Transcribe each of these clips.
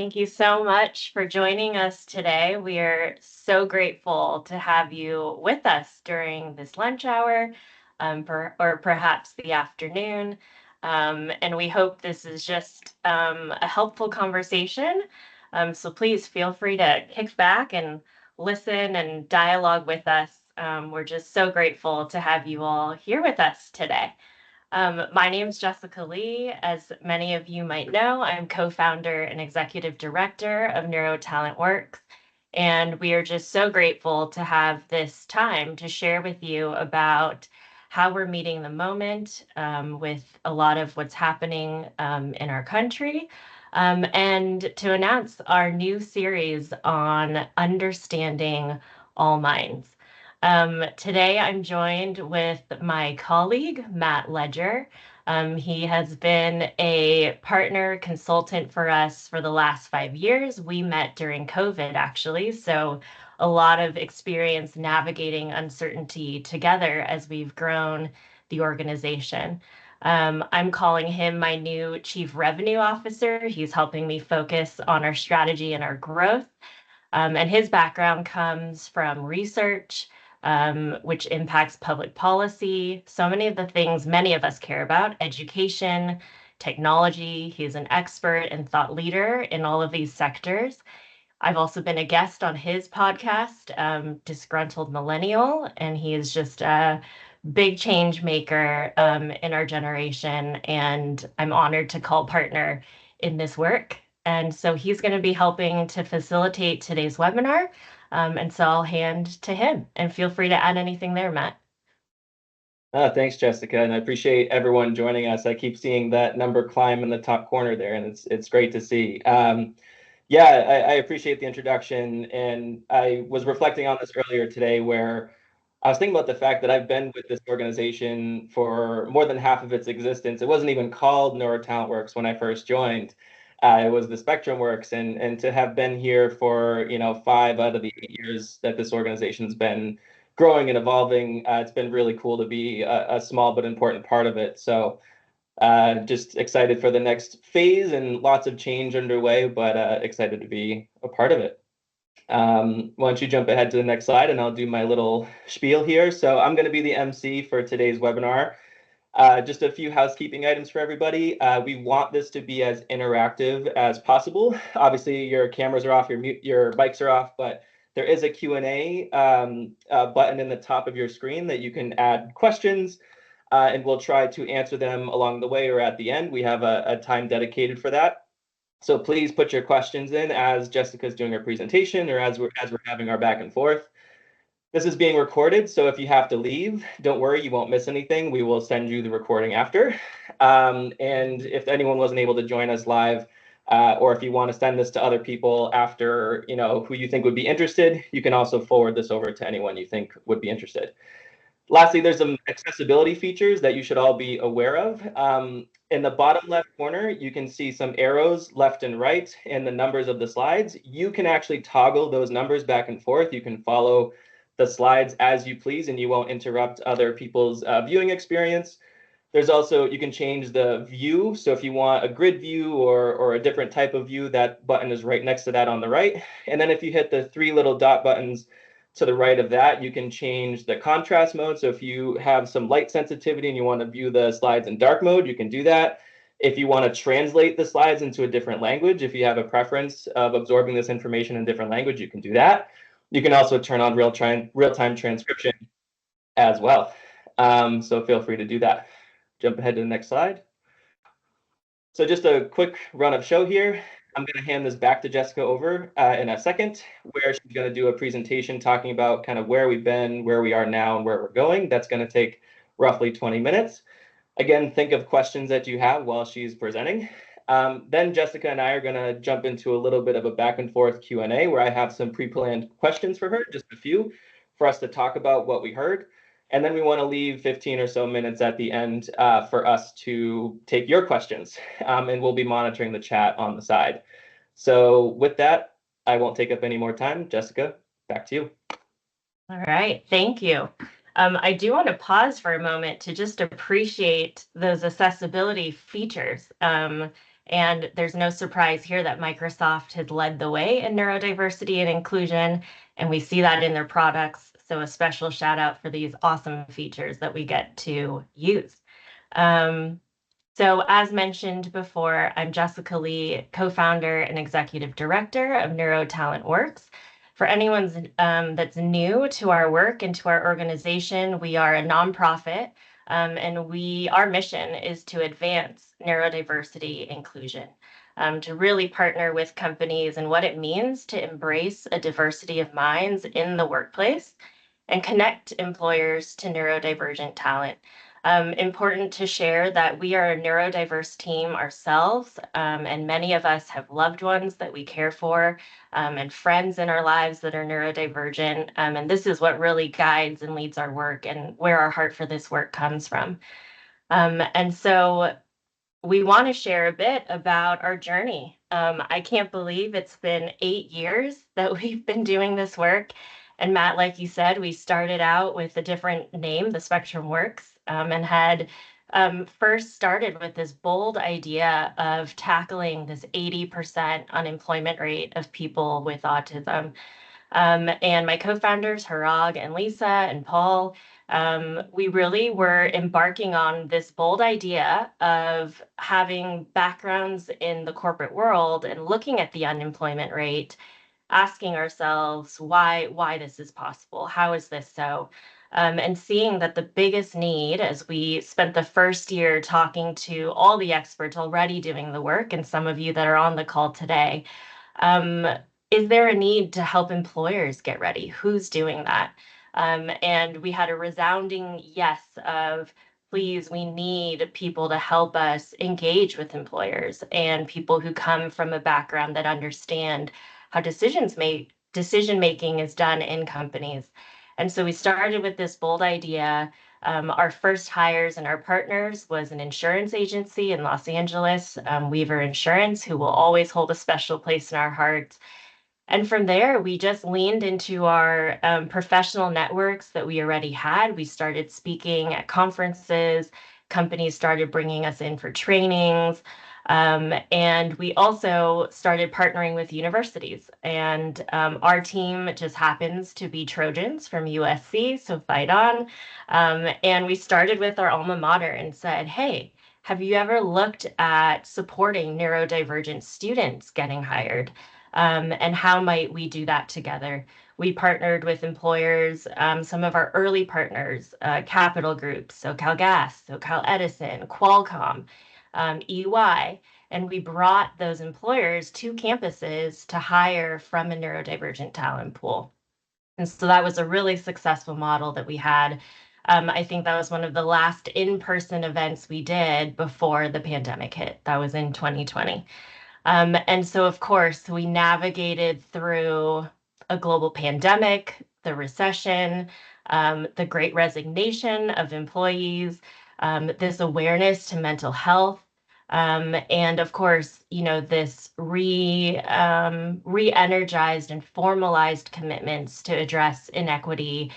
Thank you so much for joining us today. We are so grateful to have you with us during this lunch hour, or perhaps the afternoon. And we hope this is just a helpful conversation. So please feel free to kick back and listen and dialogue with us. We're just so grateful to have you all here with us today. My name is Jessica Lee. As many of you might know, I'm co-founder and executive director of NeuroTalent Works, and we are just so grateful to have this time to share with you about how we're meeting the moment with a lot of what's happening in our country, and to announce our new series on understanding all minds. Today, I'm joined with my colleague, Matt Ledger. He has been a partner consultant for us for the last 5 years. We met during COVID, actually, so a lot of experience navigating uncertainty together as we've grown the organization. I'm calling him my new Chief Revenue Officer. He's helping me focus on our strategy and our growth. And his background comes from research, which impacts public policy. So many of the things many of us care about, education, technology. He's an expert and thought leader in all of these sectors. I've also been a guest on his podcast, Disgruntled Millennial, and he is just a big change maker in our generation. And I'm honored to call partner in this work. And so he's going to be helping to facilitate today's webinar. And so I'll hand to him, and feel free to add anything there, Matt. Thanks, Jessica, and I appreciate everyone joining us. I keep seeing that number climb in the top corner there, and it's great to see. I appreciate the introduction, and I was reflecting on this earlier today where I was thinking about the fact that I've been with this organization for more than half of its existence. It wasn't even called NeuroTalent Works when I first joined. It was the Spectrum Works, and to have been here for 5 out of the 8 years that this organization's been growing and evolving, it's been really cool to be a small but important part of it. So just excited for the next phase and lots of change underway, but excited to be a part of it. Why don't you jump ahead to the next slide and I'll do my little spiel here. So I'm going to be the MC for today's webinar. Just a few housekeeping items for everybody. We want this to be as interactive as possible. Obviously, your cameras are off, your mics are off, but there is a Q&A button in the top of your screen that you can add questions, and we'll try to answer them along the way or at the end. We have a time dedicated for that. So please put your questions in as Jessica's doing her presentation or as we're having our back and forth. This is being recorded, so if you have to leave, don't worry, you won't miss anything. We will send you the recording after. And if anyone wasn't able to join us live, or if you want to send this to other people after, who you think would be interested, you can also forward this over to anyone you think would be interested. Lastly, there's some accessibility features that you should all be aware of. In the bottom left corner, you can see some arrows left and right and the numbers of the slides. You can actually toggle those numbers back and forth. You can follow the slides as you please, and you won't interrupt other people's viewing experience. There's also, you can change the view. So if you want a grid view or a different type of view, that button is right next to that on the right. And then if you hit the 3 little dot buttons to the right of that, you can change the contrast mode. So if you have some light sensitivity and you want to view the slides in dark mode, you can do that. If you want to translate the slides into a different language, if you have a preference of absorbing this information in a different language, you can do that. You can also turn on real-time transcription as well. So feel free to do that. Jump ahead to the next slide. So just a quick run of show here. I'm going to hand this back to Jessica over in a second, where she's going to do a presentation talking about kind of where we've been, where we are now, and where we're going. That's going to take roughly 20 minutes. Again, think of questions that you have while she's presenting. Then Jessica and I are going to jump into a little bit of a back and forth Q&A where I have some pre-planned questions for her, just a few, for us to talk about what we heard. And then we want to leave 15 or so minutes at the end for us to take your questions. And we'll be monitoring the chat on the side. So with that, I won't take up any more time. Jessica, back to you. All right, thank you. I do want to pause for a moment to just appreciate those accessibility features. And there's no surprise here that Microsoft has led the way in neurodiversity and inclusion, and we see that in their products. So a special shout out for these awesome features that we get to use. Um, so, as mentioned before, I'm Jessica Lee, co founder and executive director of NeuroTalent Works. For anyone that's new to our work and to our organization, we are a nonprofit, and our mission is to advance neurodiversity inclusion, to really partner with companies and what it means to embrace a diversity of minds in the workplace and connect employers to neurodivergent talent. Important to share that we are a neurodiverse team ourselves, and many of us have loved ones that we care for, and friends in our lives that are neurodivergent. And this is what really guides and leads our work and where our heart for this work comes from. And so we want to share a bit about our journey. I can't believe it's been 8 years that we've been doing this work. And Matt, like you said, we started out with a different name, the Spectrum Works, and had first started with this bold idea of tackling this 80% unemployment rate of people with autism. And my co-founders, Harag and Lisa and Paul, we really were embarking on this bold idea of having backgrounds in the corporate world and looking at the unemployment rate, asking ourselves why this is possible, how is this so, and seeing that the biggest need, as we spent the first year talking to all the experts already doing the work, and some of you that are on the call today, um, is there a need to help employers get ready? Who's doing that? And we had a resounding yes of, please, we need people to help us engage with employers and people who come from a background that understand how decision making is done in companies. And so we started with this bold idea. Our first hires and our partners was an insurance agency in Los Angeles, Weaver Insurance, who will always hold a special place in our hearts. And from there, we just leaned into our professional networks that we already had. We started speaking at conferences, companies started bringing us in for trainings. And we also started partnering with universities. And our team just happens to be Trojans from USC, so fight on. And we started with our alma mater and said, hey, have you ever looked at supporting neurodivergent students getting hired? And how might we do that together? We partnered with employers, some of our early partners, capital groups, so CalGas, so Cal Edison, Qualcomm, EY, and we brought those employers to campuses to hire from a neurodivergent talent pool. And so that was a really successful model that we had. I think that was one of the last in-person events we did before the pandemic hit. That was in 2020. And so, of course, we navigated through a global pandemic, the recession, the great resignation of employees, this awareness to mental health, and of course, this re-energized and formalized commitments to address inequity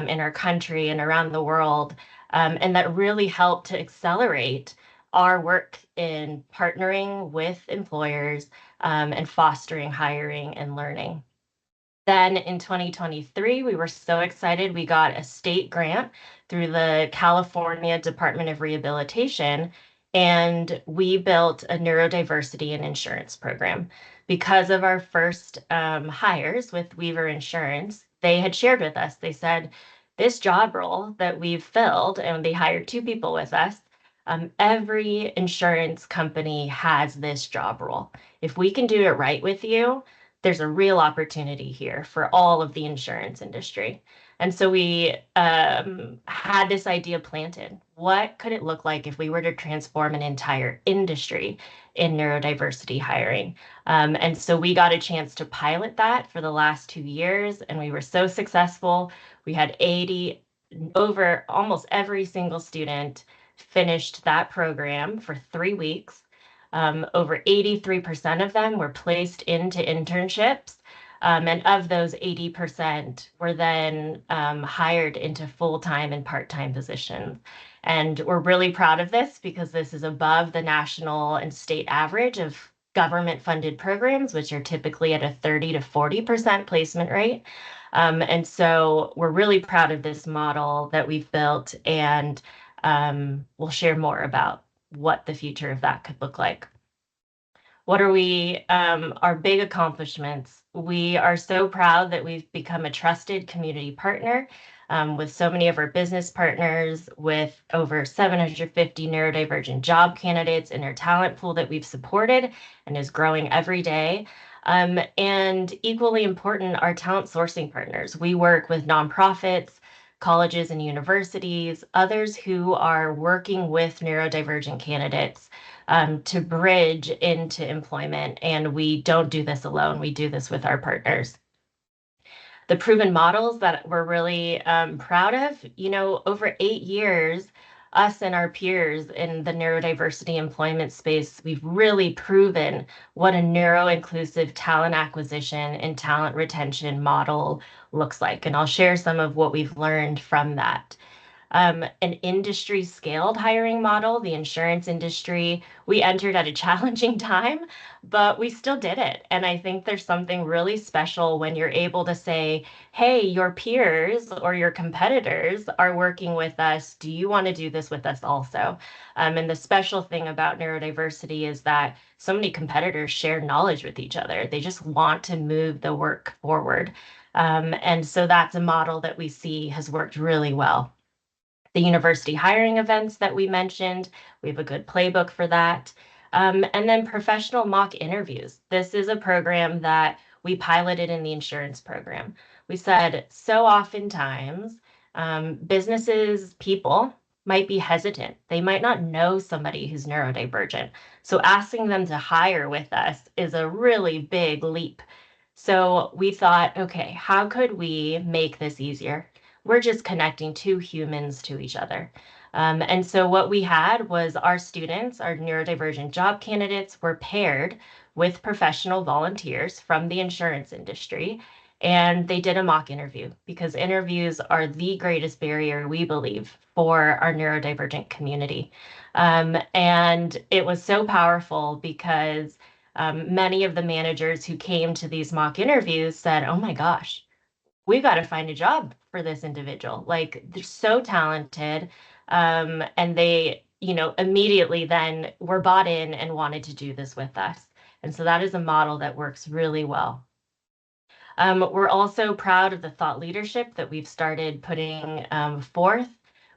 in our country and around the world, and that really helped to accelerate our work in partnering with employers and fostering hiring and learning. Then in 2023, we were so excited. We got a state grant through the California Department of Rehabilitation, and we built a neurodiversity and insurance program. Because of our first hires with Weaver Insurance, they had shared with us, they said, this job role that we've filled, and they hired 2 people with us, every insurance company has this job role. If we can do it right with you, there's a real opportunity here for all of the insurance industry. And so we had this idea planted. What could it look like if we were to transform an entire industry in neurodiversity hiring? And so we got a chance to pilot that for the last 2 years, and we were so successful. We had 80, over almost every single student finished that program for 3 weeks. Over 83% of them were placed into internships. And of those 80% were then hired into full-time and part-time positions. And we're really proud of this because this is above the national and state average of government funded programs, which are typically at a 30 to 40% placement rate. And so we're really proud of this model that we've built, and we'll share more about what the future of that could look like. What are our big accomplishments? We are so proud that we've become a trusted community partner with so many of our business partners, with over 750 neurodivergent job candidates in our talent pool that we've supported and is growing every day. And equally important, our talent sourcing partners. We work with nonprofits, colleges and universities, others who are working with neurodivergent candidates to bridge into employment. And we don't do this alone. We do this with our partners. The proven models that we're really proud of, over 8 years, us and our peers in the neurodiversity employment space, we've really proven what a neuro-inclusive talent acquisition and talent retention model looks like. And I'll share some of what we've learned from that. An industry scaled hiring model, the insurance industry. We entered at a challenging time, but we still did it. And I think there's something really special when you're able to say, hey, your peers or your competitors are working with us. Do you want to do this with us also? And the special thing about neurodiversity is that so many competitors share knowledge with each other. They just want to move the work forward. And so that's a model that we see has worked really well. The university hiring events that we mentioned, we have a good playbook for that. And then professional mock interviews. This is a program that we piloted in the insurance program. We said so oftentimes businesses, people might be hesitant. They might not know somebody who's neurodivergent. So asking them to hire with us is a really big leap. So we thought, okay, how could we make this easier? We're just connecting two humans to each other. And so what we had was our students, our neurodivergent job candidates, were paired with professional volunteers from the insurance industry. And they did a mock interview because interviews are the greatest barrier, we believe, for our neurodivergent community. And it was so powerful because many of the managers who came to these mock interviews said, oh my gosh, we've got to find a job for this individual. Like they're so talented. And they, immediately then were bought in and wanted to do this with us. And so that is a model that works really well. We're also proud of the thought leadership that we've started putting forth.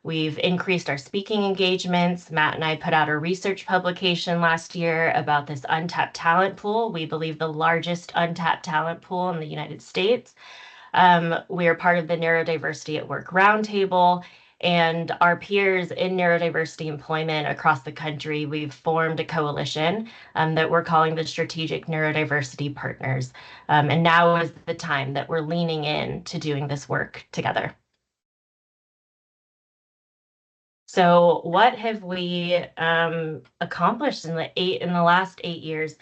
We've increased our speaking engagements. Matt and I put out a research publication last year about this untapped talent pool. We believe the largest untapped talent pool in the United States. We are part of the Neurodiversity at Work Roundtable, and our peers in neurodiversity employment across the country, we've formed a coalition that we're calling the Strategic Neurodiversity Partners. And now is the time that we're leaning in to doing this work together. So what have we accomplished in the last 8 years?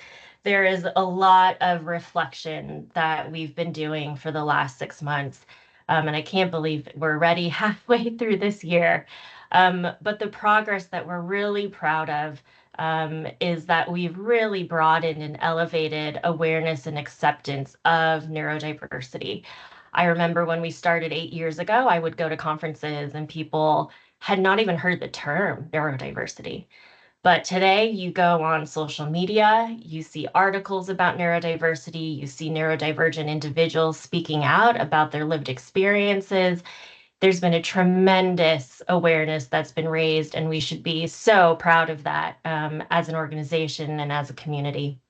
There is a lot of reflection that we've been doing for the last 6 months. And I can't believe we're already halfway through this year. But the progress that we're really proud of is that we've really broadened and elevated awareness and acceptance of neurodiversity. I remember when we started 8 years ago, I would go to conferences and people had not even heard the term neurodiversity. But today you go on social media, you see articles about neurodiversity, you see neurodivergent individuals speaking out about their lived experiences. There's been a tremendous awareness that's been raised, and we should be so proud of that as an organization and as a community.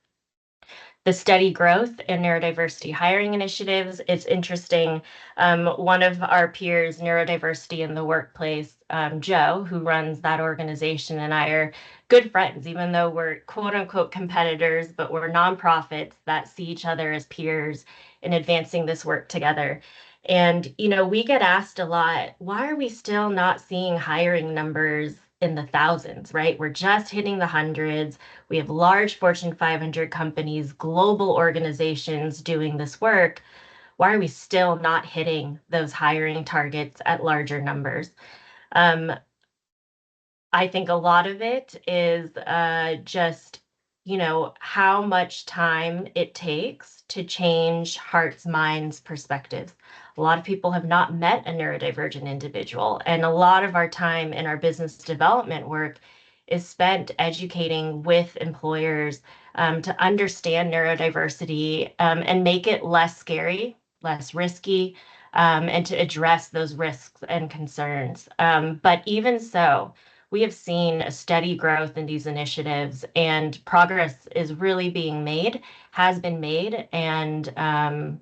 The steady growth in neurodiversity hiring initiatives. It's interesting. One of our peers, Neurodiversity in the Workplace, Joe, who runs that organization, and I are good friends, even though we're quote unquote competitors, but we're nonprofits that see each other as peers in advancing this work together. And, we get asked a lot, why are we still not seeing hiring numbers in the thousands, right? We're just hitting the hundreds. We have large Fortune 500 companies, global organizations doing this work. Why are we still not hitting those hiring targets at larger numbers? Um, I think a lot of it is just, how much time it takes to change hearts, minds, perspectives. A lot of people have not met a neurodivergent individual, and a lot of our time in our business development work is spent educating with employers to understand neurodiversity and make it less scary, less risky, and to address those risks and concerns. But even so, we have seen a steady growth in these initiatives, and progress is really being made, has been made, and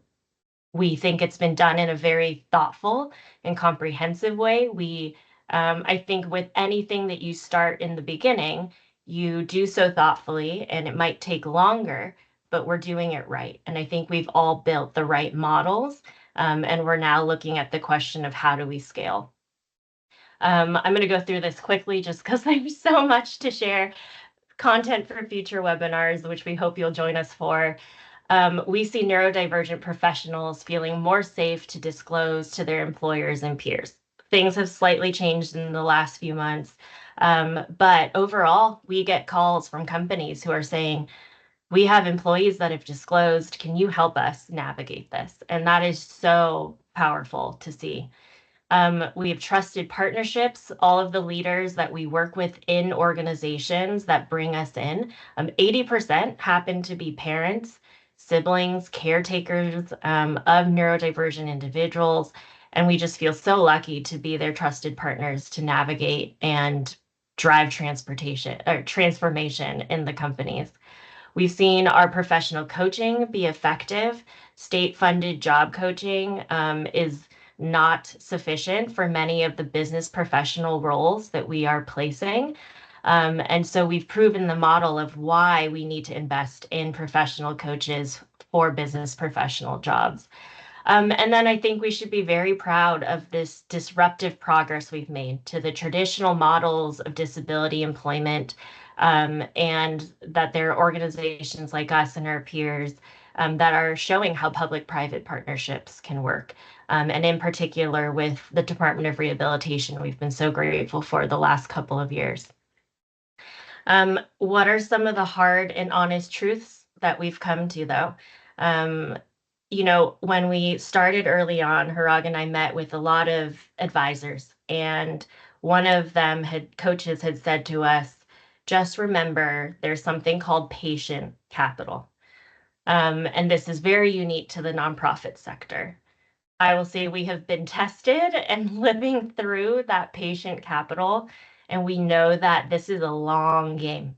we think it's been done in a very thoughtful and comprehensive way. I think with anything that you start in the beginning, you do so thoughtfully, and it might take longer, but we're doing it right. And I think we've all built the right models, and we're now looking at the question of how do we scale. I'm going to go through this quickly just because there's so much to share. Content for future webinars, which we hope you'll join us for. We see neurodivergent professionals feeling more safe to disclose to their employers and peers. Things have slightly changed in the last few months, but overall, we get calls from companies who are saying, we have employees that have disclosed. Can you help us navigate this? And that is so powerful to see. We have trusted partnerships. All of the leaders that we work with in organizations that bring us in, 80% happen to be parents, siblings, caretakers of neurodivergent individuals. And we just feel so lucky to be their trusted partners to navigate and drive transportation or transformation in the companies. We've seen our professional coaching be effective. State-funded job coaching is not sufficient for many of the business professional roles that we are placing. And so we've proven the model of why we need to invest in professional coaches for business professional jobs. And then I think we should be very proud of this disruptive progress we've made to the traditional models of disability employment, and that there are organizations like us and our peers that are showing how public-private partnerships can work. And in particular with the Department of Rehabilitation, we've been so grateful for the last couple of years. What are some of the hard and honest truths that we've come to, though? Um, when we started early on, Harag and I met with a lot of advisors, and one of them coaches had said to us, just remember there's something called patient capital. And this is very unique to the nonprofit sector. I will say we have been tested and living through that patient capital, and we know that this is a long game.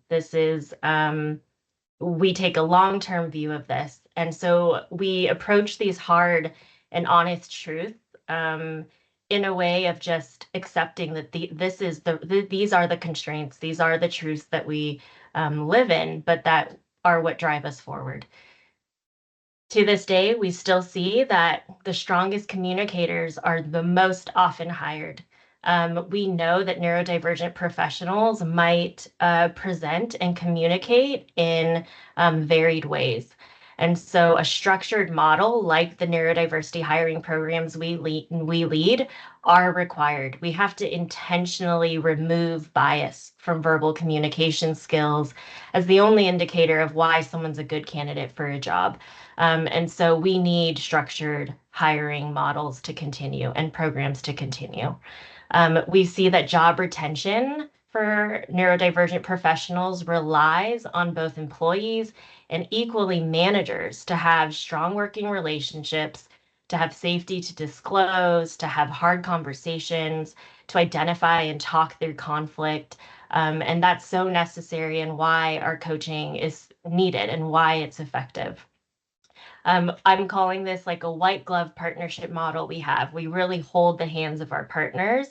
We take a long-term view of this. And so we approach these hard and honest truths in a way of just accepting that these are the constraints, these are the truths that we live in, but that are what drive us forward. To this day, we still see that the strongest communicators are the most often hired. We know that neurodivergent professionals might present and communicate in varied ways. And so a structured model like the neurodiversity hiring programs we lead are required. We have to intentionally remove bias from verbal communication skills as the only indicator of why someone's a good candidate for a job. And so we need structured hiring models to continue and programs to continue. We see that job retention for neurodivergent professionals relies on both employees and equally managers to have strong working relationships, to have safety to disclose, to have hard conversations, to identify and talk through conflict. And that's so necessary and why our coaching is needed and why it's effective. I'm calling this like a white glove partnership model we have. We really hold the hands of our partners.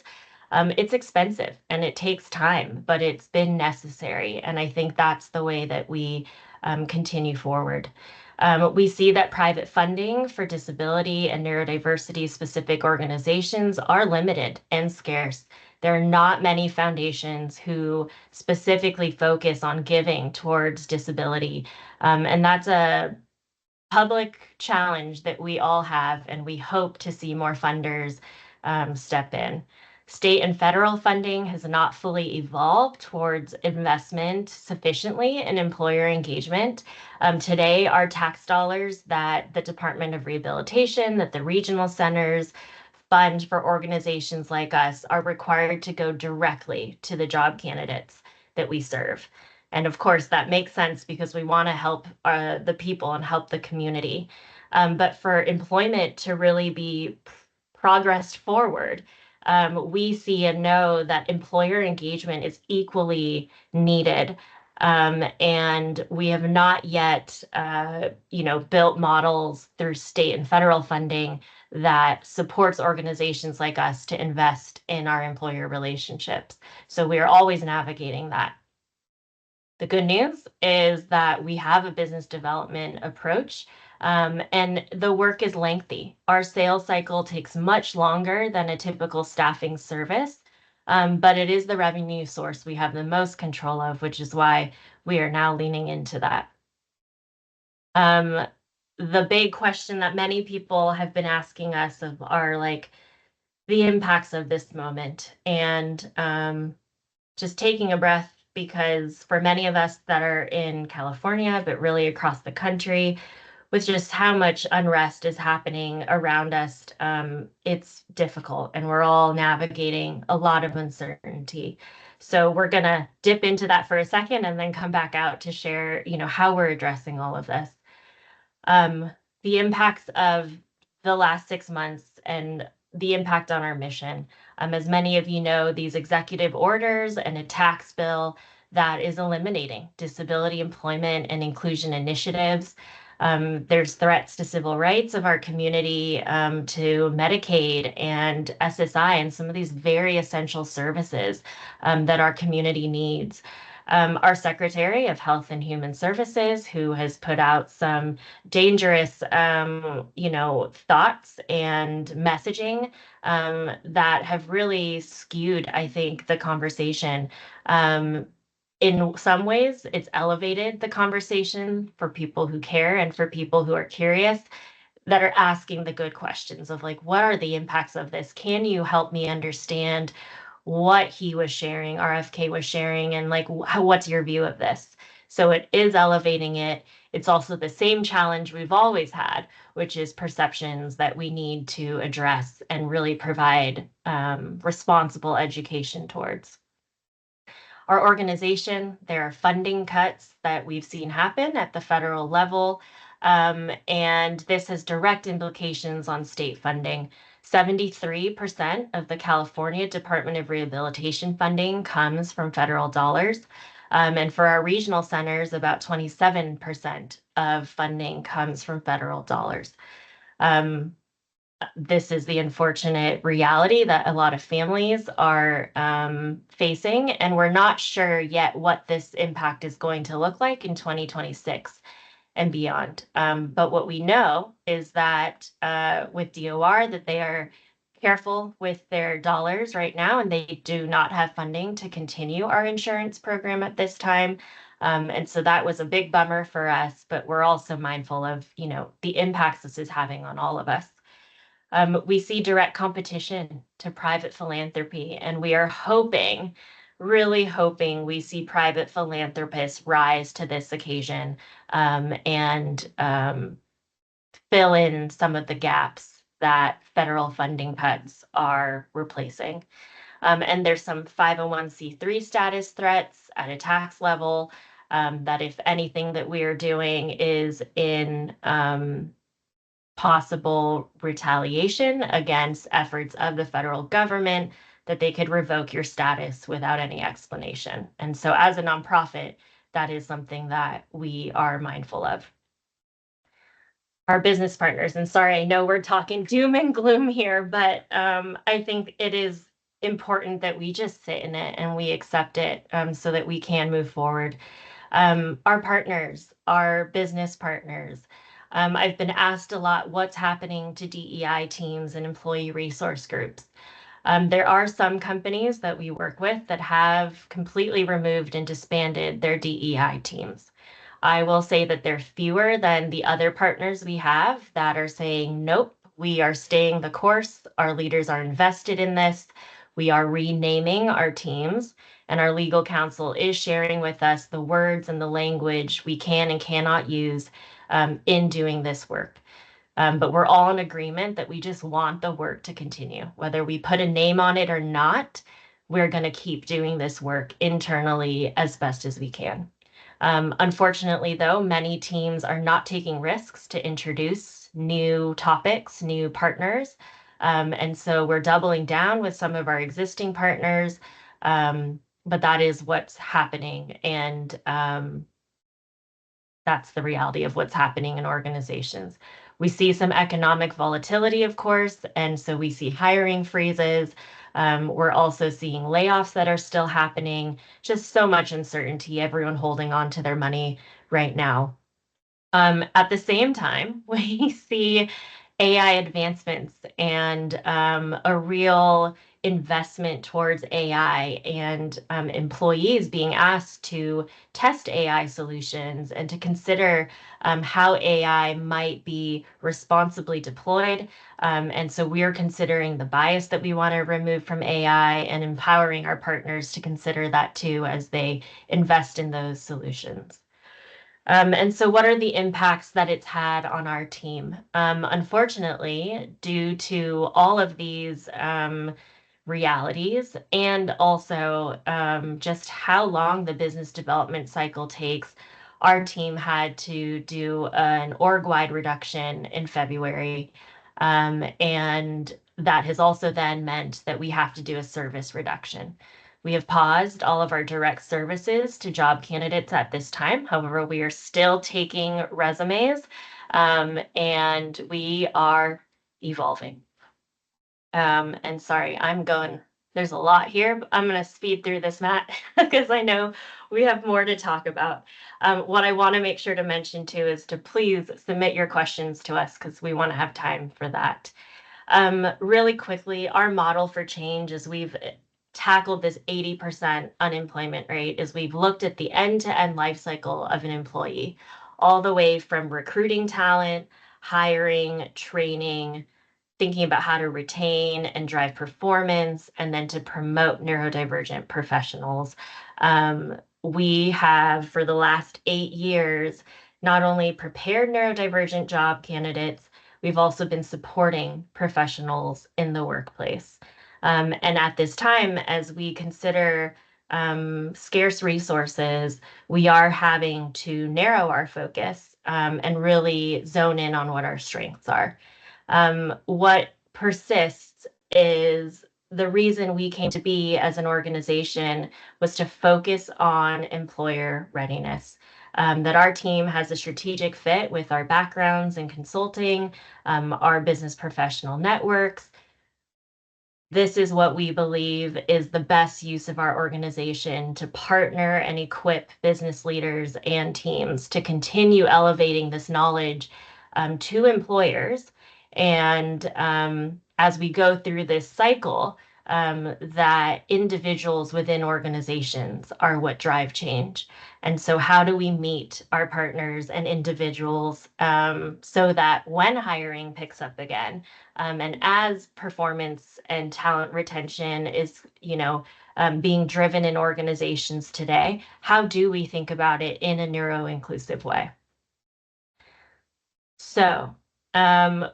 It's expensive and it takes time, but it's been necessary. And I think that's the way that we continue forward. We see that private funding for disability and neurodiversity specific organizations are limited and scarce. There are not many foundations who specifically focus on giving towards disability. And that's a public challenge that we all have, and we hope to see more funders step in. State and federal funding has not fully evolved towards investment sufficiently in employer engagement. Today, our tax dollars that the Department of Rehabilitation, that the regional centers fund for organizations like us are required to go directly to the job candidates that we serve. And of course, that makes sense because we want to help the people and help the community. But for employment to really be progressed forward, we see and know that employer engagement is equally needed. And we have not yet, built models through state and federal funding that supports organizations like us to invest in our employer relationships. So we are always navigating that. The good news is that we have a business development approach, and the work is lengthy. Our sales cycle takes much longer than a typical staffing service, but it is the revenue source we have the most control of, which is why we are now leaning into that. The big question that many people have been asking us are like the impacts of this moment, and just taking a breath, because for many of us that are in California, but really across the country, with just how much unrest is happening around us, it's difficult and we're all navigating a lot of uncertainty. So we're going to dip into that for a second and then come back out to share, how we're addressing all of this. um, the impacts of the last 6 months and the impact on our mission. As many of you know, these executive orders and a tax bill that is eliminating disability employment and inclusion initiatives. There's threats to civil rights of our community, to Medicaid and SSI, and some of these very essential services that our community needs. Our Secretary of Health and Human Services, who has put out some dangerous, thoughts and messaging that have really skewed, I think, the conversation. Um, in some ways, it's elevated the conversation for people who care and for people who are curious, that are asking the good questions of like, what are the impacts of this? Can you help me understand what he was sharing, RFK was sharing, and like, what's your view of this? So it is elevating it. It's also the same challenge we've always had, which is perceptions that we need to address and really provide responsible education towards. Our organization, there are funding cuts that we've seen happen at the federal level, and this has direct implications on state funding. 73% of the California Department of Rehabilitation funding comes from federal dollars. And for our regional centers, about 27% of funding comes from federal dollars. Um, this is the unfortunate reality that a lot of families are facing, and we're not sure yet what this impact is going to look like in 2026 and beyond. But what we know is that with DOR, that they are careful with their dollars right now, and they do not have funding to continue our insurance program at this time. And so that was a big bummer for us, but we're also mindful of, the impacts this is having on all of us. We see direct competition to private philanthropy, and we are hoping, really hoping, we see private philanthropists rise to this occasion, and fill in some of the gaps that federal funding cuts are replacing. And there's some 501c3 status threats at a tax level, that if anything that we are doing is in possible retaliation against efforts of the federal government, that they could revoke your status without any explanation. And so as a nonprofit, that is something that we are mindful of. Our business partners, and sorry, I know we're talking doom and gloom here, but I think it is important that we just sit in it and we accept it, so that we can move forward. Our partners, our business partners. I've been asked a lot what's happening to DEI teams and employee resource groups. There are some companies that we work with that have completely removed and disbanded their DEI teams. I will say that they're fewer than the other partners we have that are saying, nope, we are staying the course. Our leaders are invested in this. We are renaming our teams, and our legal counsel is sharing with us the words and the language we can and cannot use in doing this work. But we're all in agreement that we just want the work to continue. Whether we put a name on it or not, we're going to keep doing this work internally as best as we can. Unfortunately, though, many teams are not taking risks to introduce new topics, new partners. And so we're doubling down with some of our existing partners. But that is what's happening. And that's the reality of what's happening in organizations. We see some economic volatility, of course, and so we see hiring freezes. We're also seeing layoffs that are still happening, just so much uncertainty, everyone holding on to their money right now. At the same time, we see AI advancements and a real investment towards AI and employees being asked to test AI solutions and to consider how AI might be responsibly deployed. And so we are considering the bias that we want to remove from AI and empowering our partners to consider that too as they invest in those solutions. And so, what are the impacts that it's had on our team? Unfortunately, due to all of these realities and also just how long the business development cycle takes, our team had to do an org-wide reduction in February. And that has also then meant that we have to do a service reduction. We have paused all of our direct services to job candidates at this time. However, we are still taking resumes and we are evolving. And sorry, there's a lot here, but I'm going to speed through this, Matt, because I know we have more to talk about. What I want to make sure to mention too is to please submit your questions to us because we want to have time for that. Really quickly, our model for change as we've tackled this 80% unemployment rate is we've looked at the end-to-end life cycle of an employee, all the way from recruiting talent, hiring, training, thinking about how to retain and drive performance, and then to promote neurodivergent professionals. We have, for the last 8 years, not only prepared neurodivergent job candidates, we've also been supporting professionals in the workplace. And at this time, as we consider scarce resources, we are having to narrow our focus and really zone in on what our strengths are. What persists is the reason we came to be as an organization was to focus on employer readiness. That our team has a strategic fit with our backgrounds in consulting, our business professional networks. This is what we believe is the best use of our organization to partner and equip business leaders and teams to continue elevating this knowledge to employers. And as we go through this cycle, that individuals within organizations are what drive change. And so, how do we meet our partners and individuals so that when hiring picks up again, and as performance and talent retention is, being driven in organizations today, how do we think about it in a neuro-inclusive way? So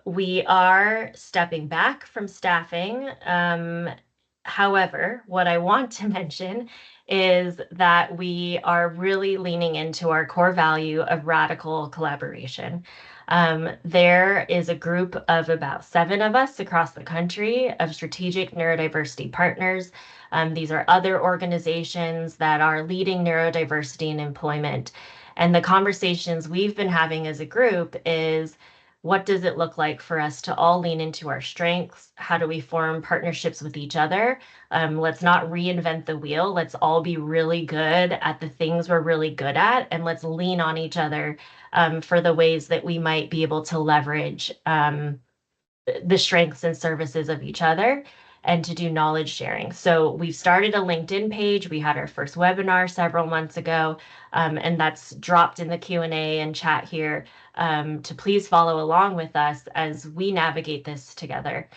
we are stepping back from staffing. However, what I want to mention is that we are really leaning into our core value of radical collaboration. There is a group of about 7 of us across the country of strategic neurodiversity partners. These are other organizations that are leading neurodiversity in employment. And the conversations we've been having as a group is what does it look like for us to all lean into our strengths? How do we form partnerships with each other? Let's not reinvent the wheel. Let's all be really good at the things we're really good at, and let's lean on each other for the ways that we might be able to leverage the strengths and services of each other and to do knowledge sharing. So we've started a LinkedIn page. We had our first webinar several months ago, and that's dropped in the Q&A and chat here to please follow along with us as we navigate this together.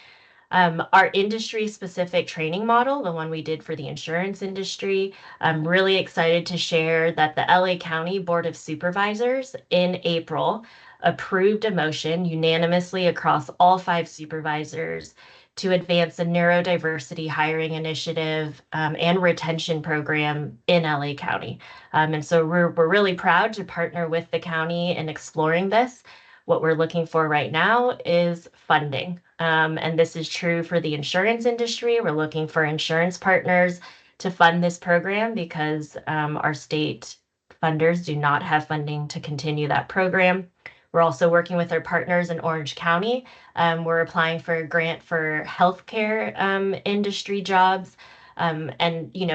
Our industry-specific training model, the one we did for the insurance industry, I'm really excited to share that the LA County Board of Supervisors in April approved a motion unanimously across all 5 supervisors to advance a neurodiversity hiring initiative and retention program in LA County. And so we're really proud to partner with the county in exploring this. What we're looking for right now is funding. And this is true for the insurance industry. We're looking for insurance partners to fund this program because our state funders do not have funding to continue that program. We're also working with our partners in Orange County. We're applying for a grant for healthcare industry jobs. And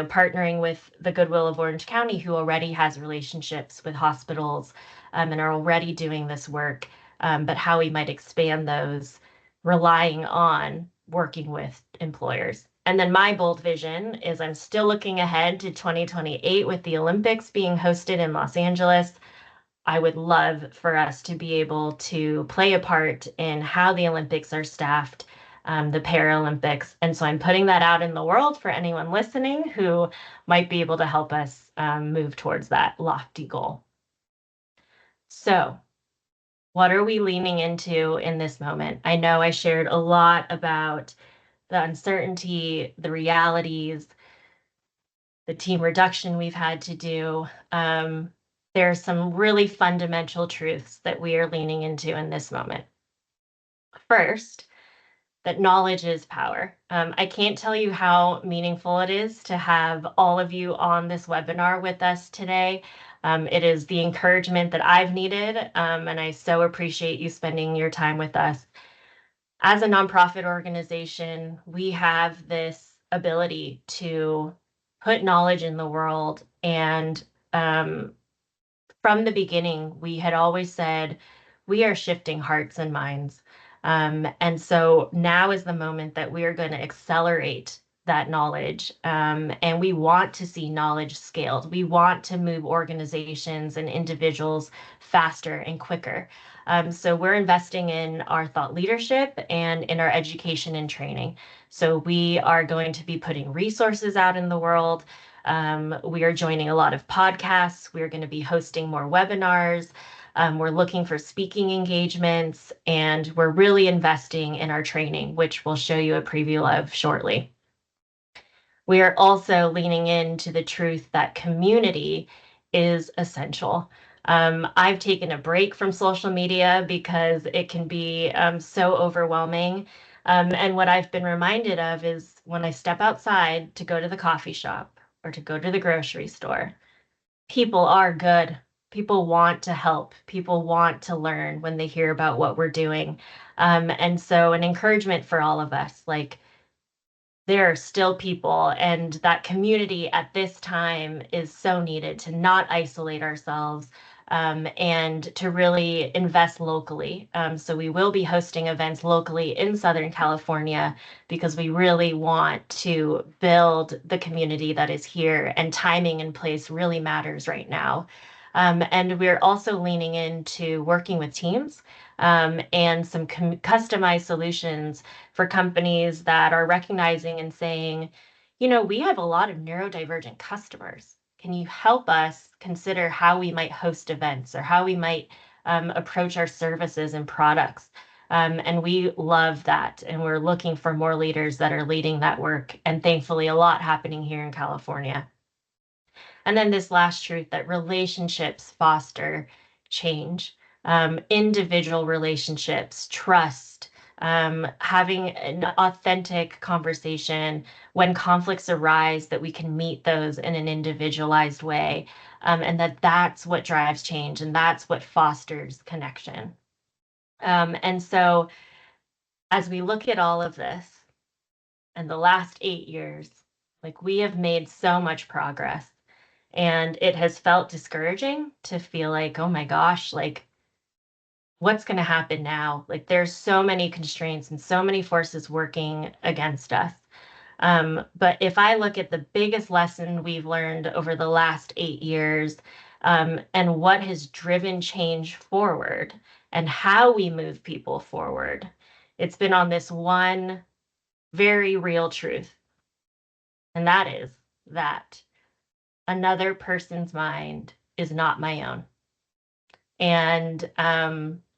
partnering with the Goodwill of Orange County, who already has relationships with hospitals and are already doing this work, but how we might expand those, relying on working with employers. And then my bold vision is I'm still looking ahead to 2028 with the Olympics being hosted in Los Angeles. I would love for us to be able to play a part in how the Olympics are staffed, the Paralympics. And so I'm putting that out in the world for anyone listening who might be able to help us move towards that lofty goal. So, what are we leaning into in this moment? I know I shared a lot about the uncertainty, the realities, the team reduction we've had to do. There are some really fundamental truths that we are leaning into in this moment. First, that knowledge is power. I can't tell you how meaningful it is to have all of you on this webinar with us today. It is the encouragement that I've needed, and I so appreciate you spending your time with us. As a nonprofit organization, we have this ability to put knowledge in the world. And from the beginning, we had always said, we are shifting hearts and minds. And so now is the moment that we are going to accelerate that knowledge. And we want to see knowledge scaled. We want to move organizations and individuals faster and quicker. So we're investing in our thought leadership and in our education and training. So we are going to be putting resources out in the world. We are joining a lot of podcasts. We're going to be hosting more webinars. We're looking for speaking engagements, and we're really investing in our training, which we'll show you a preview of shortly. We are also leaning into the truth that community is essential. I've taken a break from social media because it can be so overwhelming. And what I've been reminded of is when I step outside to go to the coffee shop or to go to the grocery store, people are good. People want to help. People want to learn when they hear about what we're doing. And so an encouragement for all of us, like, there are still people, and that community at this time is so needed to not isolate ourselves, and to really invest locally. So we will be hosting events locally in Southern California because we really want to build the community that is here, and timing and place really matters right now. And we're also leaning into working with teams, and some customized solutions for companies that are recognizing and saying, we have a lot of neurodivergent customers. Can you help us consider how we might host events or how we might approach our services and products? And we love that. And we're looking for more leaders that are leading that work. And thankfully, a lot happening here in California. And then this last truth that relationships foster change, individual relationships, trust, having an authentic conversation when conflicts arise, that we can meet those in an individualized way, and that's what drives change, and that's what fosters connection. And so as we look at all of this and the last 8 years, like, we have made so much progress. And it has felt discouraging to feel like, oh my gosh, like, what's going to happen now? Like, there's so many constraints and so many forces working against us. But if I look at the biggest lesson we've learned over the last 8 years, and what has driven change forward and how we move people forward, it's been on this one very real truth. And that is that another person's mind is not my own. And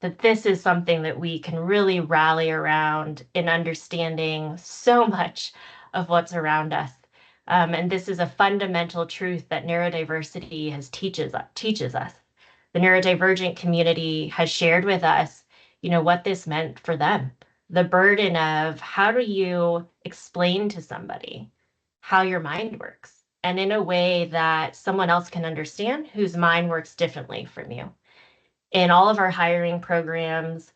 that this is something that we can really rally around in understanding so much of what's around us. And this is a fundamental truth that neurodiversity teaches us. The neurodivergent community has shared with us, what this meant for them. The burden of how do you explain to somebody how your mind works, and in a way that someone else can understand whose mind works differently from you. In all of our hiring programs,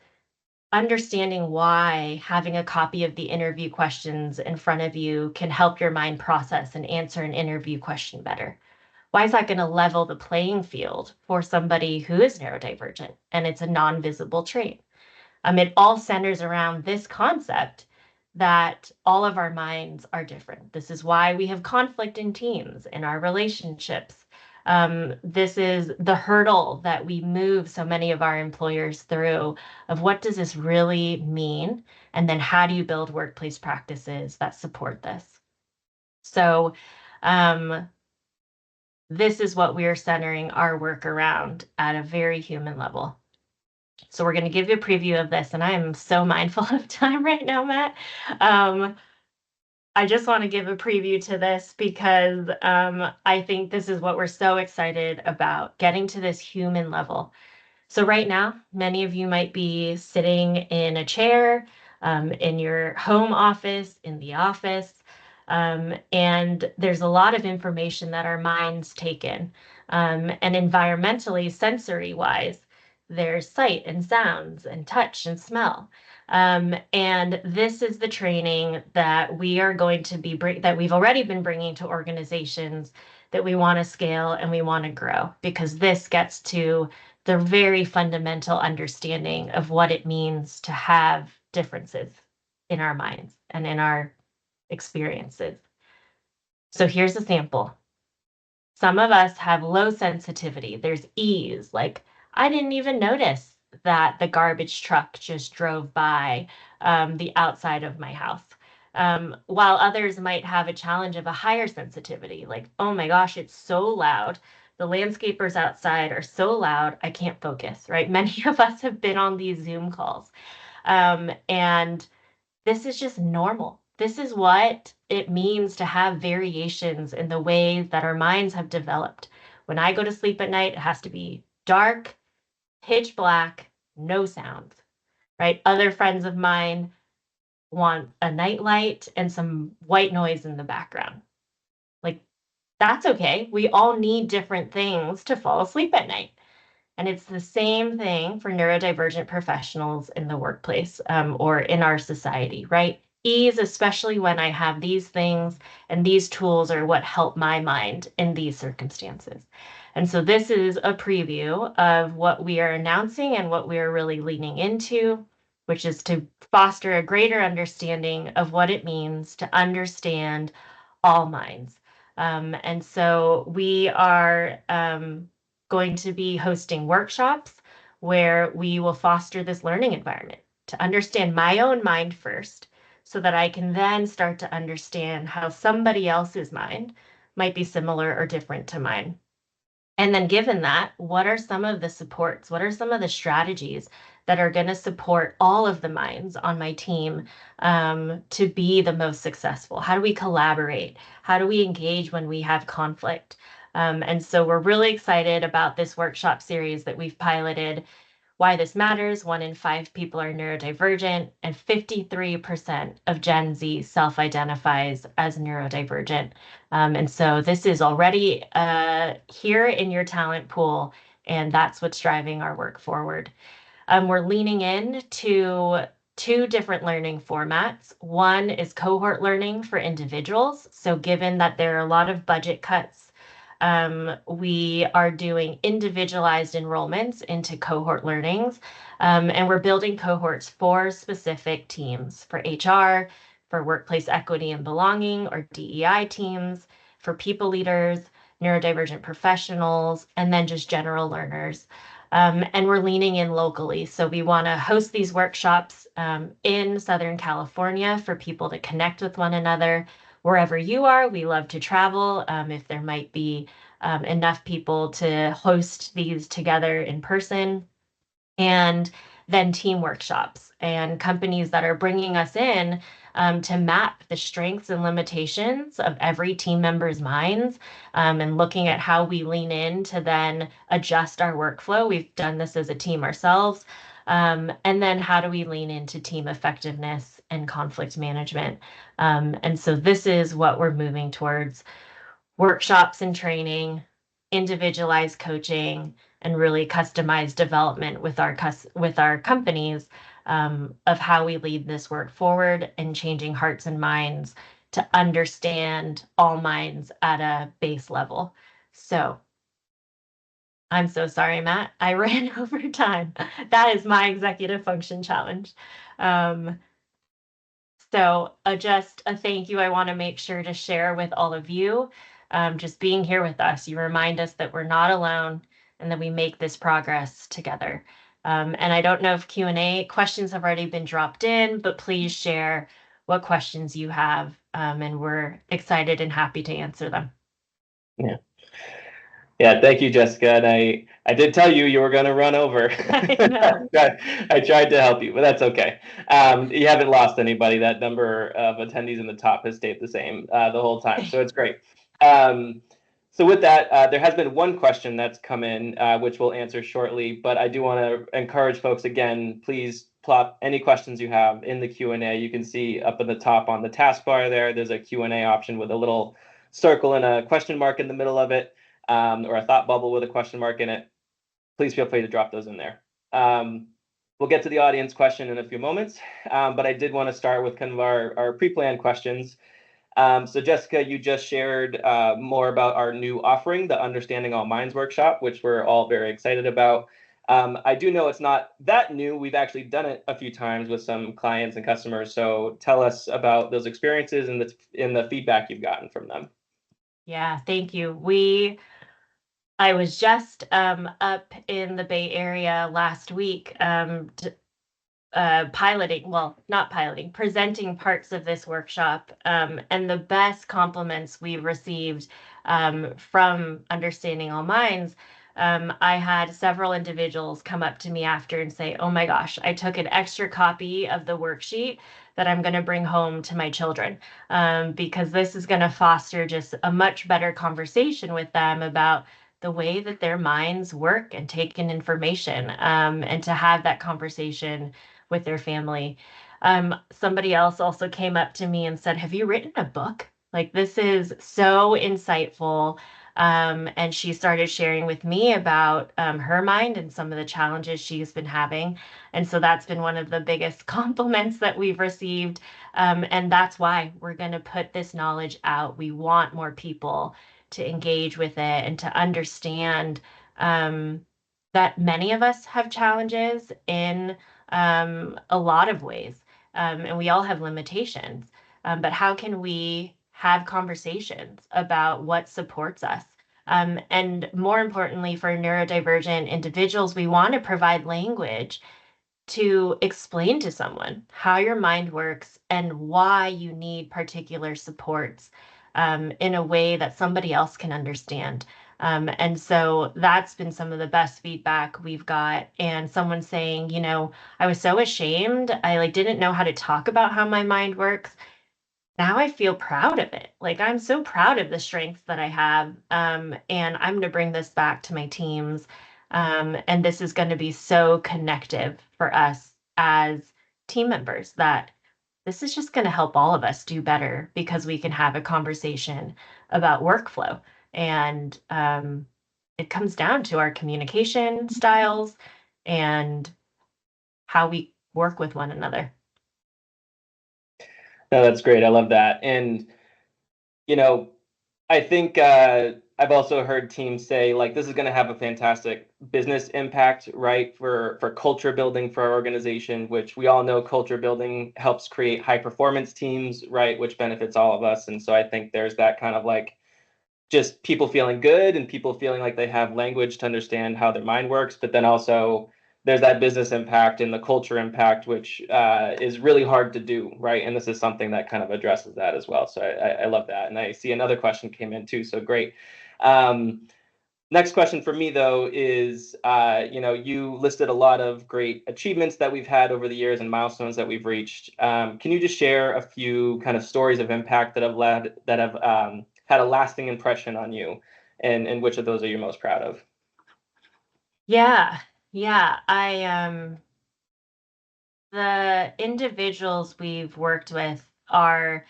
understanding why having a copy of the interview questions in front of you can help your mind process and answer an interview question better. Why is that going to level the playing field for somebody who is neurodivergent and it's a non-visible trait? It all centers around this concept that all of our minds are different. This is why we have conflict in teams, in our relationships. This is the hurdle that we move so many of our employers through of what does this really mean? And then how do you build workplace practices that support this? So this is what we are centering our work around at a very human level. So we're going to give you a preview of this, and I am so mindful of time right now, Matt. I just want to give a preview to this because I think this is what we're so excited about, getting to this human level. So right now, many of you might be sitting in a chair, in your home office, in the office, and there's a lot of information that our minds take in. And environmentally, sensory-wise, there's sight and sounds and touch and smell. And this is the training that we are going to be that we've already been bringing to organizations that we want to scale and we want to grow, because this gets to the very fundamental understanding of what it means to have differences in our minds and in our experiences. So here's a sample. Some of us have low sensitivity. There's ease, like I didn't even notice that the garbage truck just drove by the outside of my house. While others might have a challenge of a higher sensitivity, like, oh my gosh, it's so loud. The landscapers outside are so loud, I can't focus, right? Many of us have been on these Zoom calls. And this is just normal. This is what it means to have variations in the ways that our minds have developed. When I go to sleep at night, it has to be dark, pitch black, no sounds, right? Other friends of mine want a night light and some white noise in the background. Like, that's okay. We all need different things to fall asleep at night. And it's the same thing for neurodivergent professionals in the workplace, or in our society, right? Ease, especially when I have these things and these tools are what help my mind in these circumstances. And so this is a preview of what we are announcing and what we are really leaning into, which is to foster a greater understanding of what it means to understand all minds. And so we are going to be hosting workshops where we will foster this learning environment to understand my own mind first, so that I can then start to understand how somebody else's mind might be similar or different to mine. And then given that, what are some of the supports? What are some of the strategies that are going to support all of the minds on my team to be the most successful? How do we collaborate? How do we engage when we have conflict? And so we're really excited about this workshop series that we've piloted. Why this matters: 1 in 5 people are neurodivergent, and 53% of Gen Z self-identifies as neurodivergent. And so this is already here in your talent pool, and that's what's driving our work forward. We're leaning in to 2 different learning formats. One is cohort learning for individuals. So given that there are a lot of budget cuts, we are doing individualized enrollments into cohort learnings, and we're building cohorts for specific teams, for HR, for workplace equity and belonging, or DEI teams, for people leaders, neurodivergent professionals, and then just general learners. And we're leaning in locally. So we want to host these workshops in Southern California for people to connect with one another. Wherever you are, we love to travel. If there might be enough people to host these together in person, and then team workshops and companies that are bringing us in to map the strengths and limitations of every team member's minds, and looking at how we lean in to then adjust our workflow. We've done this as a team ourselves. And then how do we lean into team effectiveness and conflict management? And so this is what we're moving towards: workshops and training, individualized coaching, and really customized development with our companies, of how we lead this work forward and changing hearts and minds to understand all minds at a base level. So I'm so sorry, Matt. I ran over time. That is my executive function challenge. Um, so just a thank you I want to make sure to share with all of you. Just being here with us, you remind us that we're not alone and that we make this progress together. And I don't know if Q&A questions have already been dropped in, but please share what questions you have, and we're excited and happy to answer them. Yeah. Yeah, thank you, Jessica. And I did tell you were going to run over. I know. I tried to help you, but that's okay. You haven't lost anybody. That number of attendees in the top has stayed the same the whole time, so it's great. So with that, there has been one question that's come in, which we'll answer shortly. But I do want to encourage folks again, please plop any questions you have in the Q&A. You can see up at the top on the taskbar there, there's a Q&A option with a little circle and a question mark in the middle of it, or a thought bubble with a question mark in it. Please feel free to drop those in there. We'll get to the audience question in a few moments, but I did want to start with kind of our pre-planned questions. So Jessica, you just shared more about our new offering, the Understanding All Minds workshop, which we're all very excited about. I do know it's not that new. We've actually done it a few times with some clients and customers. So tell us about those experiences and the feedback you've gotten from them. Yeah, thank you. I was just up in the Bay Area last week, piloting, well, not piloting, presenting parts of this workshop. And the best compliments we received from Understanding All Minds, I had several individuals come up to me after and say, "Oh my gosh, I took an extra copy of the worksheet that I'm going to bring home to my children, because this is going to foster just a much better conversation with them about the way that their minds work and take in information, and to have that conversation with their family." Somebody else also came up to me and said, "Have you written a book? Like, this is so insightful." And she started sharing with me about her mind and some of the challenges she's been having. And so that's been one of the biggest compliments that we've received. And that's why we're going to put this knowledge out. We want more people to engage with it and to understand that many of us have challenges in a lot of ways, and we all have limitations. But how can we have conversations about what supports us? And more importantly, for neurodivergent individuals, we want to provide language to explain to someone how your mind works and why you need particular supports, in a way that somebody else can understand. And so that's been some of the best feedback we've got. And someone saying, "I was so ashamed. I like didn't know how to talk about how my mind works. Now I feel proud of it. Like, I'm so proud of the strengths that I have. And I'm going to bring this back to my teams. And this is going to be so connective for us as team members, that this is just going to help all of us do better because we can have a conversation about workflow." And it comes down to our communication styles and how we work with one another. No, that's great. I love that. And, you know, I think I've also heard teams say, like, this is going to have a fantastic business impact, right? For culture building for our organization, which we all know culture building helps create high performance teams, right? Which benefits all of us. And so I think there's that kind of like just people feeling good and people feeling like they have language to understand how their mind works, but then also there's that business impact and the culture impact, which is really hard to do, right? And this is something that kind of addresses that as well. So I love that. And I see another question came in too, so great. Next question for me, though, is you listed a lot of great achievements that we've had over the years and milestones that we've reached. Can you just share a few kind of stories of impact that have had a lasting impression on you, and which of those are you most proud of? Yeah, yeah. The individuals we've worked with are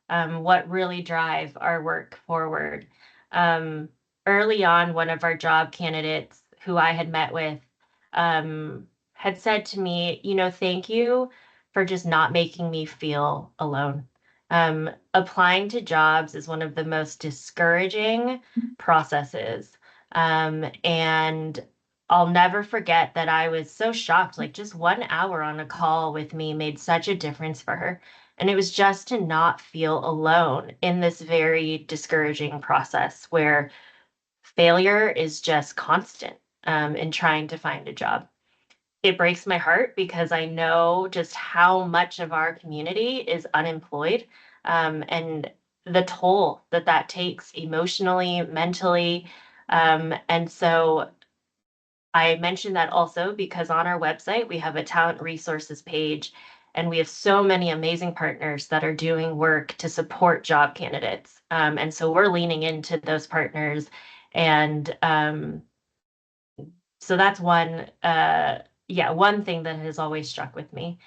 what really drive our work forward. Um, Early on, one of our job candidates who I had met with had said to me, thank you for just not making me feel alone. Applying to jobs is one of the most discouraging processes. And I'll never forget that I was so shocked. Like, just 1 hour on a call with me made such a difference for her. And it was just to not feel alone in this very discouraging process where failure is just constant in trying to find a job. It breaks my heart because I know just how much of our community is unemployed, and the toll that that takes emotionally, mentally. And so I mentioned that also because on our website, we have a talent resources page, and we have so many amazing partners that are doing work to support job candidates. And so we're leaning into those partners. And so that's one thing that has always struck with me.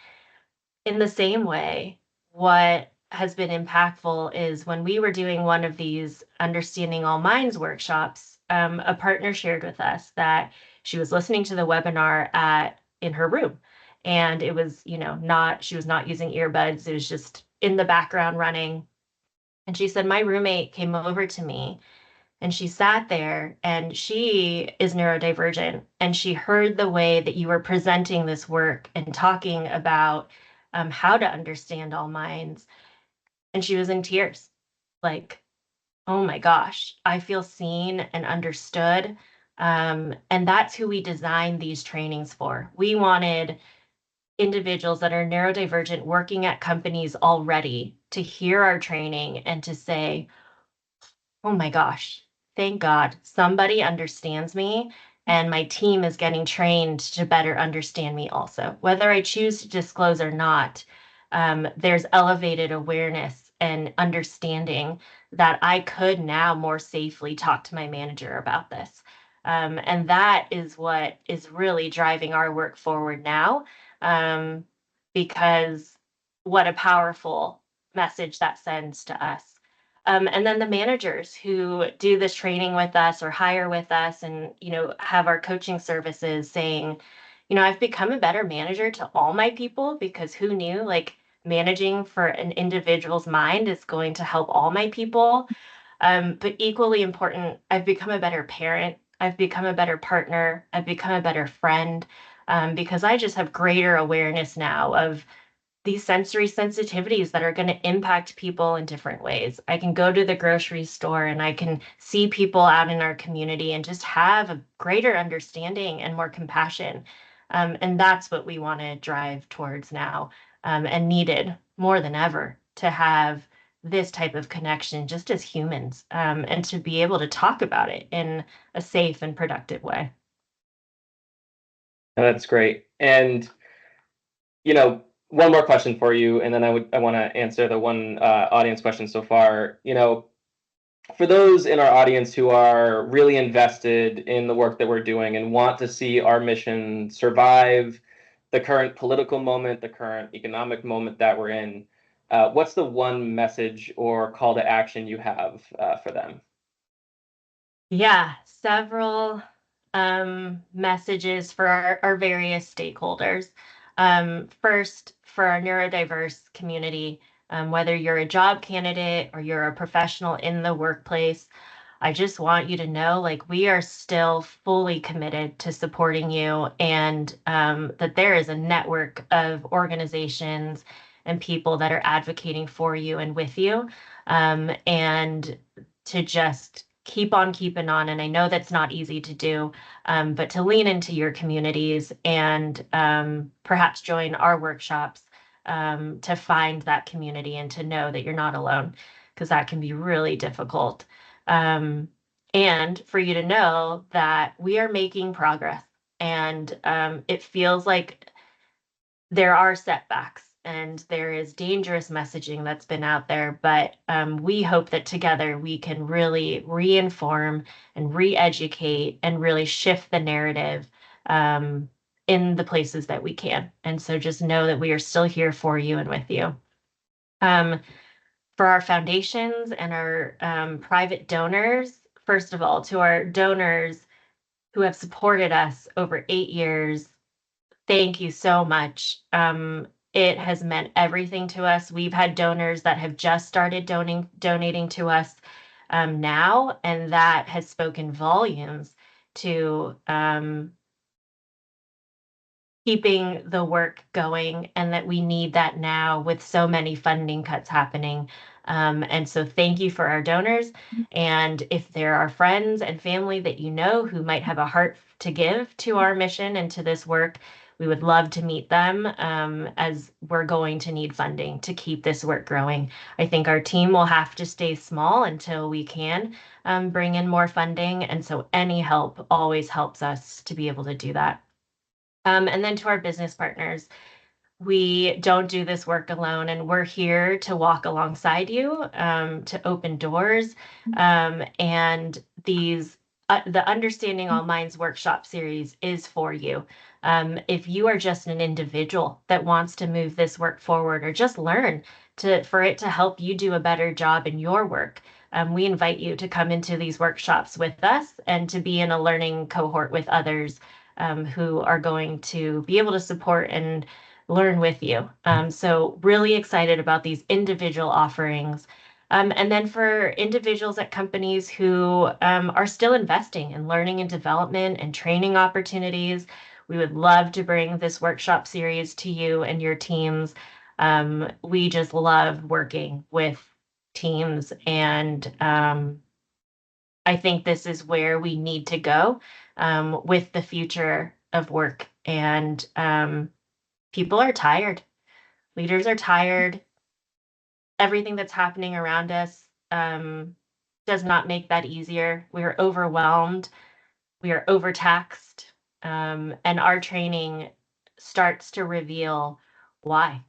In the same way, what has been impactful is when we were doing one of these Understanding All Minds workshops, a partner shared with us that she was listening to the webinar in her room. And it was, she was not using earbuds. It was just in the background running. And she said, my roommate came over to me and she sat there, and she is neurodivergent, and she heard the way that you were presenting this work and talking about how to understand all minds. And she was in tears, like, oh my gosh, I feel seen and understood. And that's who we designed these trainings for. We wanted individuals that are neurodivergent working at companies already to hear our training and to say, oh my gosh, thank God somebody understands me, and my team is getting trained to better understand me also. Whether I choose to disclose or not, there's elevated awareness and understanding that I could now more safely talk to my manager about this. And that is what is really driving our work forward now, um, because what a powerful message that sends to us. And then the managers who do this training with us or hire with us and, have our coaching services saying, I've become a better manager to all my people because who knew like managing for an individual's mind is going to help all my people. But equally important, I've become a better parent. I've become a better partner. I've become a better friend, because I just have greater awareness now of these sensory sensitivities that are going to impact people in different ways. I can go to the grocery store and I can see people out in our community and just have a greater understanding and more compassion. And that's what we want to drive towards now, and needed more than ever to have this type of connection just as humans, and to be able to talk about it in a safe and productive way. That's great. And one more question for you, and then I want to answer the one audience question so far. For those in our audience who are really invested in the work that we're doing and want to see our mission survive the current political moment, the current economic moment that we're in, what's the one message or call to action you have for them? Yeah, several messages for our various stakeholders. First, for our neurodiverse community, whether you're a job candidate or you're a professional in the workplace, I just want you to know like we are still fully committed to supporting you, and that there is a network of organizations and people that are advocating for you and with you, and to just keep on keeping on. And I know that's not easy to do, but to lean into your communities and perhaps join our workshops to find that community and to know that you're not alone, because that can be really difficult. Um, and for you to know that we are making progress. And it feels like there are setbacks and there is dangerous messaging that's been out there, but we hope that together we can really reinform and re-educate and really shift the narrative um, in the places that we can. And so just know that we are still here for you and with you. Um, for our foundations and our private donors, first of all, to our donors who have supported us over 8 years, thank you so much. It has meant everything to us. We've had donors that have just started donating to us now, and that has spoken volumes to keeping the work going, and that we need that now with so many funding cuts happening. And so thank you for our donors. And if there are friends and family that you know who might have a heart to give to our mission and to this work, we would love to meet them, as we're going to need funding to keep this work growing. I think our team will have to stay small until we can bring in more funding. And so any help always helps us to be able to do that. And then to our business partners, we don't do this work alone, and we're here to walk alongside you, to open doors. And the Understanding All Minds workshop series is for you. If you are just an individual that wants to move this work forward or just learn for it to help you do a better job in your work, we invite you to come into these workshops with us and to be in a learning cohort with others who are going to be able to support and learn with you. So really excited about these individual offerings. And then for individuals at companies who are still investing in learning and development and training opportunities, we would love to bring this workshop series to you and your teams. We just love working with teams, and I think this is where we need to go with the future of work. And people are tired. Leaders are tired. Everything that's happening around us does not make that easier. We are overwhelmed. We are overtaxed. And our training starts to reveal why.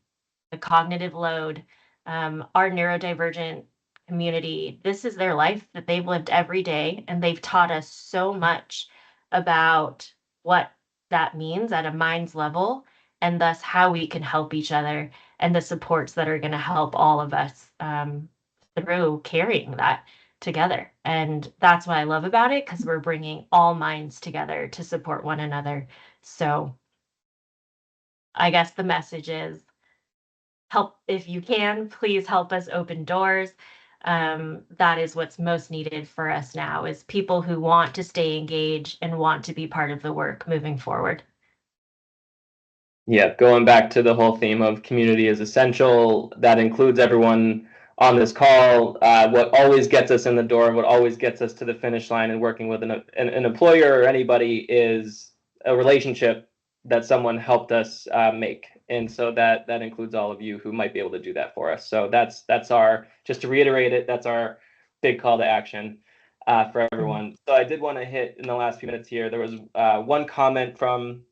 The cognitive load, our neurodivergent community, this is their life that they've lived every day. And they've taught us so much about what that means at a mind's level, and thus how we can help each other and the supports that are going to help all of us through carrying that together. And that's what I love about it, because we're bringing all minds together to support one another. So I guess the message is, help if you can, please help us open doors. That is what's most needed for us now, is people who want to stay engaged and want to be part of the work moving forward. Yeah, going back to the whole theme of community is essential. That includes everyone on this call. What always gets us in the door and what always gets us to the finish line and working with an employer or anybody is a relationship that someone helped us make. And so that includes all of you who might be able to do that for us. So that's our, just to reiterate it, that's our big call to action for everyone. So I did want to hit in the last few minutes here. There was one comment from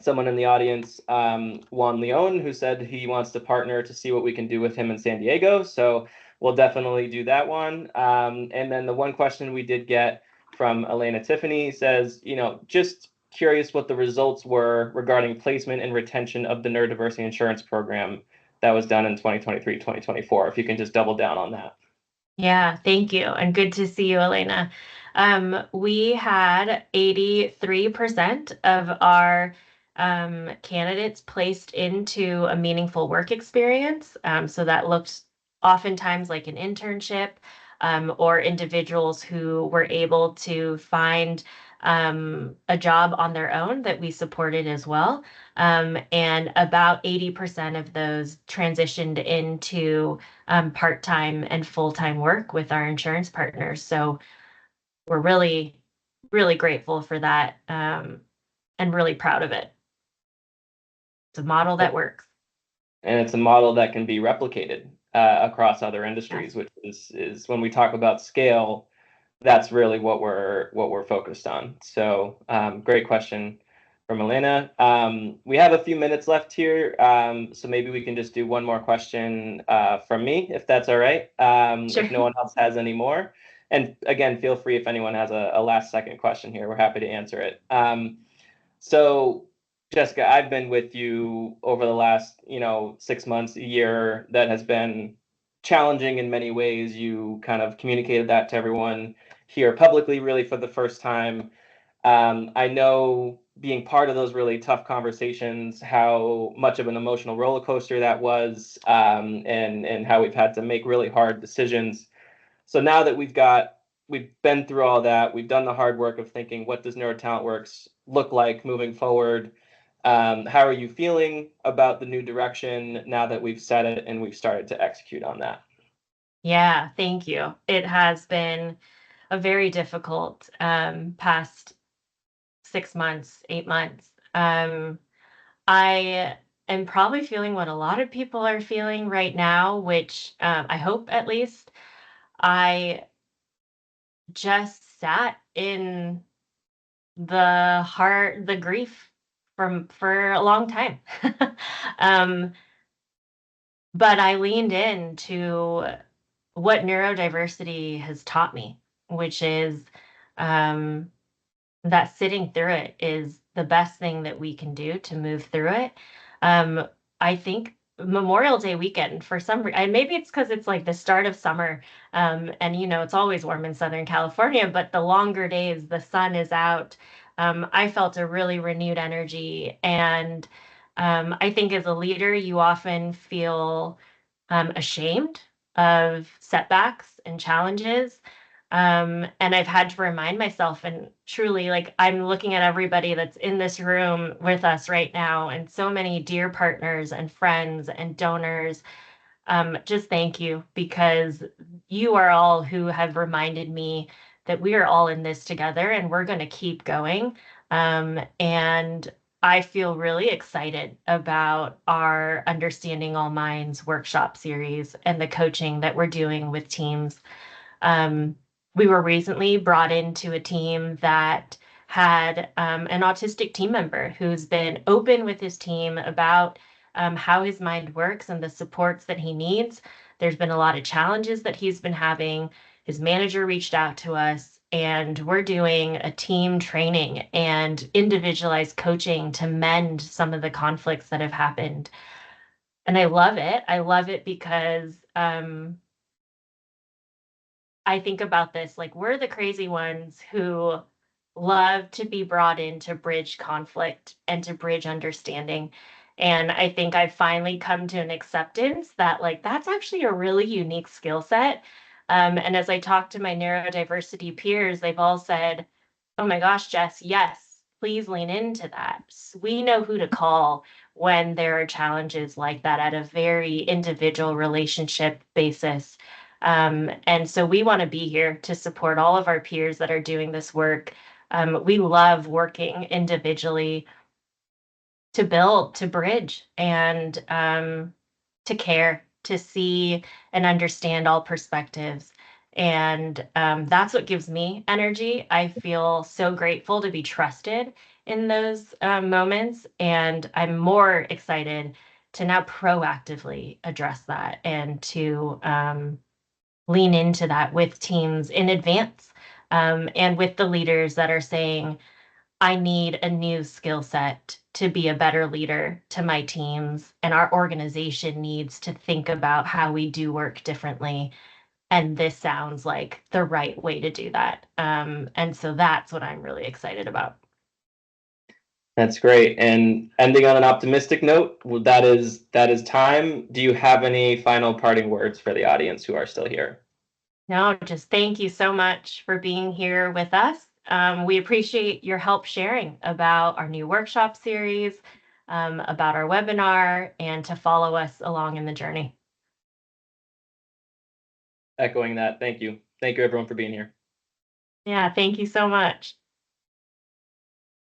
someone in the audience, Juan Leon, who said he wants to partner to see what we can do with him in San Diego. So we'll definitely do that one. And then the one question we did get from Elena Tiffany says, just curious what the results were regarding placement and retention of the neurodiversity insurance program that was done in 2023, 2024. If you can just double down on that. Yeah, thank you. And good to see you, Elena. We had 83% of our candidates placed into a meaningful work experience. So that looked oftentimes like an internship, or individuals who were able to find a job on their own that we supported as well. And about 80% of those transitioned into part-time and full-time work with our insurance partners. So we're really, really grateful for that, and really proud of it. It's a model that works. And it's a model that can be replicated across other Yes. industries, which is when we talk about scale, that's really what we're focused on. So great question from Elena. We have a few minutes left here, so maybe we can just do one more question from me, if that's all right. Sure. If no one else has any more. And again, feel free if anyone has a last second question here. We're happy to answer it. So Jessica, I've been with you over the last, 6 months, a year that has been challenging in many ways. You kind of communicated that to everyone here publicly, really for the first time. I know being part of those really tough conversations, how much of an emotional roller coaster that was, and how we've had to make really hard decisions. So now that we've been through all that, we've done the hard work of thinking, what does NeuroTalent Works look like moving forward? How are you feeling about the new direction now that we've set it and we've started to execute on that? Yeah, thank you. It has been a very difficult past 6 months, 8 months. I am probably feeling what a lot of people are feeling right now, which I hope at least. I just sat in the grief for a long time. um, but I leaned into what neurodiversity has taught me, which is um, that sitting through it is the best thing that we can do to move through it. Um, I think Memorial Day weekend for some reason, and maybe it's because it's like the start of summer, and it's always warm in Southern California, but the longer days, the sun is out. I felt a really renewed energy, and I think as a leader, you often feel ashamed of setbacks and challenges. And I've had to remind myself, and truly, like, I'm looking at everybody that's in this room with us right now, and so many dear partners and friends and donors. Just thank you, because you are all who have reminded me that we are all in this together and we're going to keep going. And I feel really excited about our Understanding All Minds workshop series and the coaching that we're doing with teams. We were recently brought into a team that had an autistic team member who's been open with his team about how his mind works and the supports that he needs. There's been a lot of challenges that he's been having. His manager reached out to us, and we're doing a team training and individualized coaching to mend some of the conflicts that have happened. And I love it. I love it because I think about this, like, we're the crazy ones who love to be brought in to bridge conflict and to bridge understanding. And I think I've finally come to an acceptance that, like, that's actually a really unique skill set. And as I talk to my neurodiversity peers, they've all said, oh my gosh, Jess, yes, please lean into that. We know who to call when there are challenges like that at a very individual relationship basis. And so we want to be here to support all of our peers that are doing this work. We love working individually to build, to bridge, and to care, to see and understand all perspectives. And that's what gives me energy. I feel so grateful to be trusted in those moments. And I'm more excited to now proactively address that and to lean into that with teams in advance, and with the leaders that are saying, I need a new skill set to be a better leader to my teams, and our organization needs to think about how we do work differently. And this sounds like the right way to do that. And so that's what I'm really excited about. That's great. And ending on an optimistic note, well, that is time. Do you have any final parting words for the audience who are still here? No, just thank you so much for being here with us. We appreciate your help sharing about our new workshop series, about our webinar, and to follow us along in the journey. Echoing that, thank you. Thank you everyone for being here. Yeah, thank you so much.